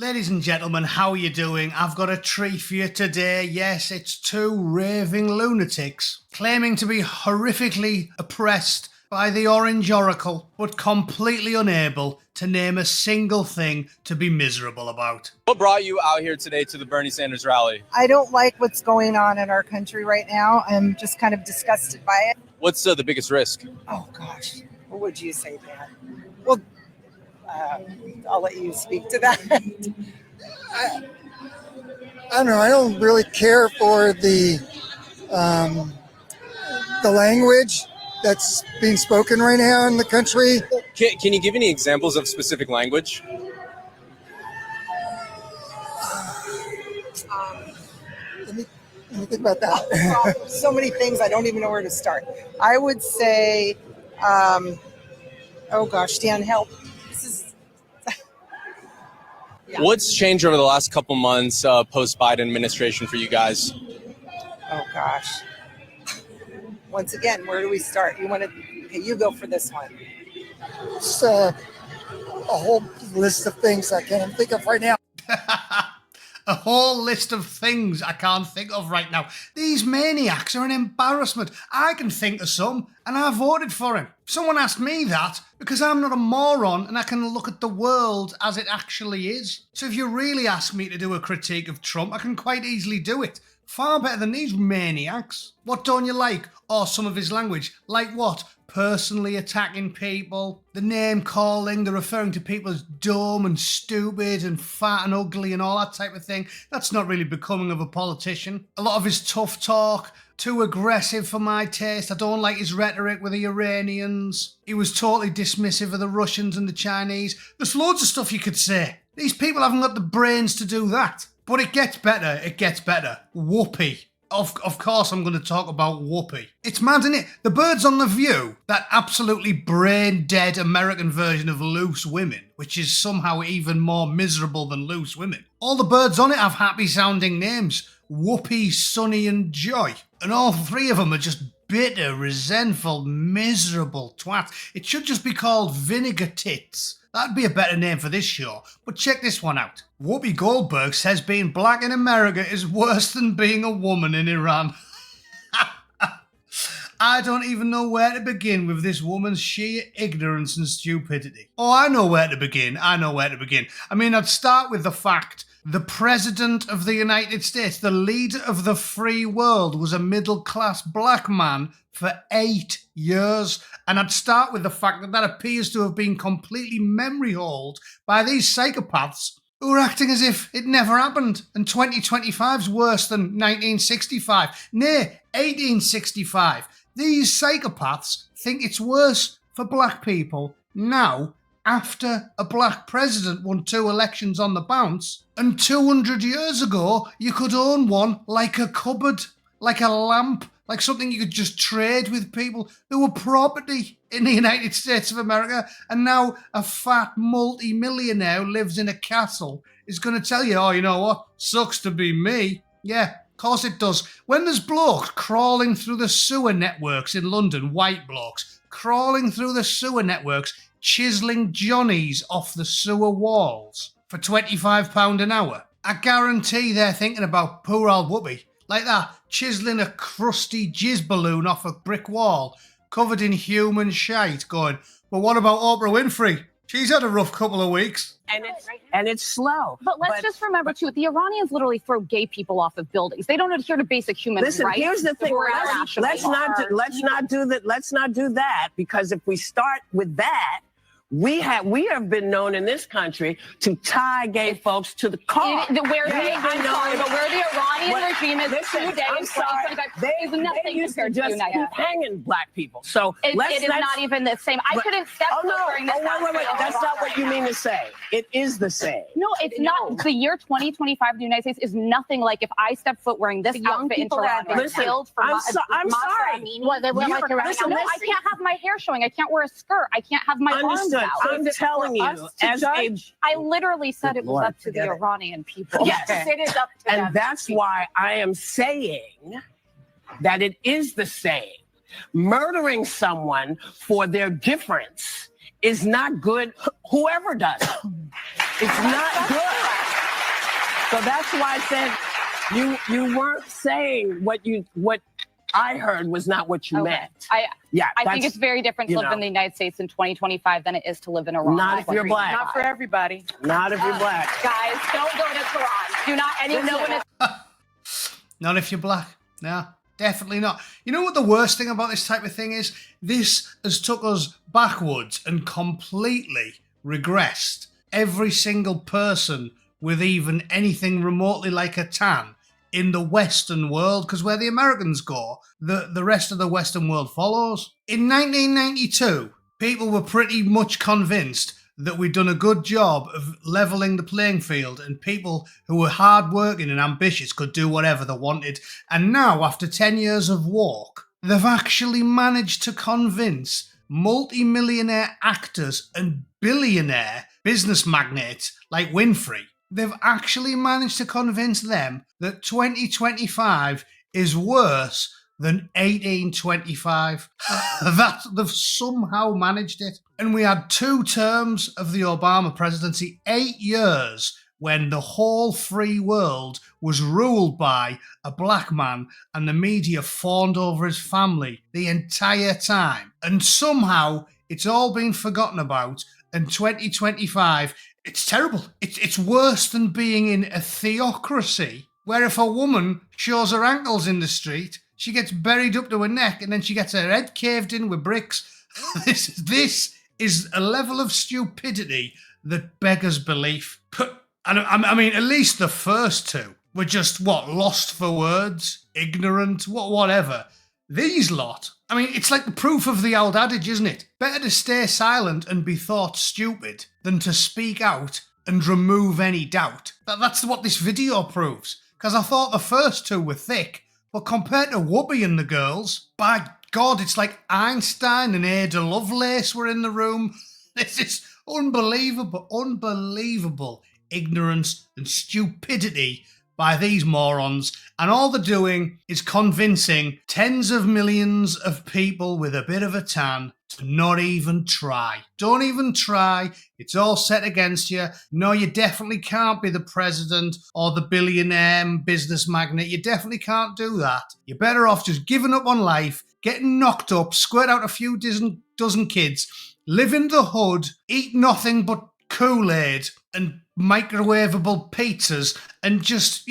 Ladies and gentlemen, how are you doing? I've got a treat for you today. Yes, it's two raving lunatics claiming to be horrifically oppressed by the Orange Oracle, but completely unable to name a single thing to be miserable about. What brought you out here today to the Bernie Sanders rally? I don't like what's going on in our country right now. I'm just kind of disgusted by it. What's the biggest risk? Oh, gosh. What would you say, Dan? Well, I'll let you speak to that. I don't know. I don't really care for the language that's being spoken right now in the country. Can you give any examples of specific language? Let me think about that. So many things. I don't even know where to start. I would say, oh gosh, Dan, help. This is. Yeah. What's changed over the last couple months post-Biden administration for you guys? Oh gosh. Once again, where do we start? You want to? Okay, you go for this one. It's a whole list of things I can't think of right now. A whole list of things I can't think of right now. These maniacs are an embarrassment. I can think of some, and I voted for him. Someone asked me that because I'm not a moron and I can look at the world as it actually is. So if you really ask me to do a critique of Trump, I can quite easily do it. Far better than these maniacs. What don't you like? Or some of his language. Like what? Personally attacking people, the name calling, the referring to people as dumb and stupid and fat and ugly and all that type of thing. That's not really becoming of a politician. A lot of his tough talk, too aggressive for my taste. I don't like his rhetoric with the Iranians. He was totally dismissive of the Russians and the Chinese. There's loads of stuff you could say. These people haven't got the brains to do that. But it gets better, it gets better. Whoopi. Of course I'm going to talk about Whoopi. It's mad, isn't it? The birds on The View, that absolutely brain-dead American version of Loose Women, which is somehow even more miserable than Loose Women. All the birds on it have happy-sounding names. Whoopi, Sunny and Joy. And all three of them are just bitter, resentful, miserable twats. It should just be called Vinegar Tits. That'd be a better name for this show. But check this one out. Whoopi Goldberg says being black in America is worse than being a woman in Iran. I don't even know where to begin with this woman's sheer ignorance and stupidity. Oh, I know where to begin. I mean, I'd start with the fact the President of the United States, the leader of the free world, was a middle-class black man for 8 years. And I'd start with the fact that appears to have been completely memory-holed by these psychopaths who are acting as if it never happened. And 2025's worse than 1965. Nay, 1865. These psychopaths think it's worse for black people now, after a black president won 2 elections on the bounce, and 200 years ago, you could own one like a cupboard, like a lamp, like something you could just trade with people who were property in the United States of America, and now a fat multi-millionaire who lives in a castle is going to tell you, oh, you know what, sucks to be me. Yeah, of course it does. When there's blokes crawling through the sewer networks in London, white blokes, crawling through the sewer networks, chiselling Johnnies off the sewer walls for £25 an hour, I guarantee they're thinking about poor old Whoopi, like that, chiselling a crusty jizz balloon off a brick wall, covered in human shite, going, well, what about Oprah Winfrey? She's had a rough couple of weeks. And it's slow. But let's just remember, too, the Iranians literally throw gay people off of buildings. They don't adhere to basic human rights. Listen, here's the thing. Let's not do that, because if we start with that, we have been known in this country to tie gay folks to the car. Where the Iranian regime is today, I'm sorry, is nothing used compared to to the just United keep hanging black people. So it is not even the same. I couldn't step during this. Wait. That's not what you mean to say. It is the same. No, it's not. The year 2025 in the United States is nothing like if I step foot wearing this outfit in Toronto. Listen, I'm sorry. Well, they were like around. No, I can't have my hair showing. I can't wear a skirt. I can't have my arms out. I'm telling you, as I literally said it was up to the Iranian people. Yes, it is up to them. And that's why I am saying that it is the same. Murdering someone for their difference is not good. Whoever does it, it's not good. So that's why I said you weren't saying what I heard was not what you meant. I think that's- it's very different to you live know. in the United States in 2025 than it is to live in Iran. Not if you're black. Not for everybody. Not if you're black. Guys, don't go to Quran. Do not anyone Not if you're black. No, definitely not. You know what the worst thing about this type of thing is? This has took us backwards and completely regressed every single person with even anything remotely like a tan in the Western world, because where the Americans go, the rest of the Western world follows. In 1992, people were pretty much convinced that we'd done a good job of levelling the playing field and people who were hardworking and ambitious could do whatever they wanted. And now, after 10 years of walk, they've actually managed to convince multi-millionaire actors and billionaire business magnates like Winfrey. They've actually managed to convince them that 2025 is worse than 1825. That they've somehow managed it. And we had 2 terms of the Obama presidency, 8 years when the whole free world was ruled by a black man and the media fawned over his family the entire time. And somehow it's all been forgotten about. And 2025, it's terrible. It's worse than being in a theocracy where if a woman shows her ankles in the street, she gets buried up to her neck and then she gets her head caved in with bricks. This is a level of stupidity that beggars belief. I mean, at least the first 2 were just, lost for words, ignorant, whatever. These lot, I mean, it's like the proof of the old adage, isn't it? Better to stay silent and be thought stupid than to speak out and remove any doubt. That's what this video proves. Because I thought the first 2 were thick, but compared to Whoopi and the girls, by God, it's like Einstein and Ada Lovelace were in the room. This is unbelievable ignorance and stupidity by these morons, and all they're doing is convincing tens of millions of people with a bit of a tan to not even try. Don't even try. It's all set against you. No, you definitely can't be the president or the billionaire business magnate. You definitely can't do that. You're better off just giving up on life, getting knocked up, squirt out a few dozen kids, live in the hood, eat nothing but Kool-Aid and microwavable pizzas, and just,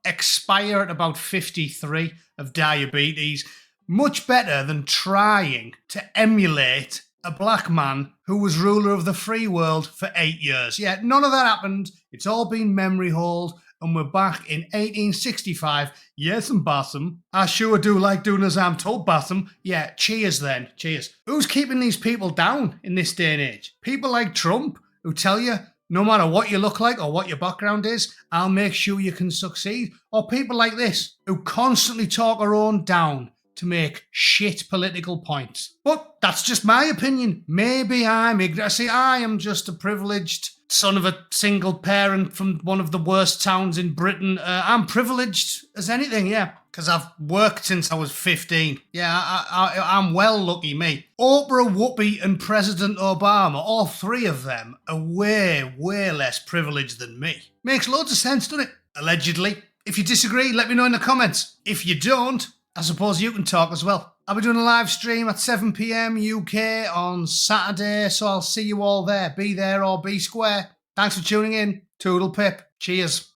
expire at about 53 of diabetes. Much better than trying to emulate a black man who was ruler of the free world for 8 years. Yeah, none of that happened. It's all been memory hold, and we're back in 1865. Yes, and Bassam. I sure do like doing as I'm told, Bassam. Yeah, cheers then. Cheers. Who's keeping these people down in this day and age? People like Trump, who tell you, no matter what you look like or what your background is, I'll make sure you can succeed. Or people like this, who constantly talk our own down to make shit political points. But that's just my opinion. Maybe I'm ignorant. See, I am just a privileged son of a single parent from one of the worst towns in Britain. I'm privileged as anything, yeah, because I've worked since I was 15. Yeah, I'm well lucky, me. Oprah, Whoopi, and President Obama, all 3 of them are way less privileged than me. Makes loads of sense, doesn't it? Allegedly. If you disagree, let me know in the comments. If you don't, I suppose you can talk as well. I'll be doing a live stream at 7 p.m. UK on Saturday, so I'll see you all there. Be there or be square. Thanks for tuning in. Toodle pip. Cheers.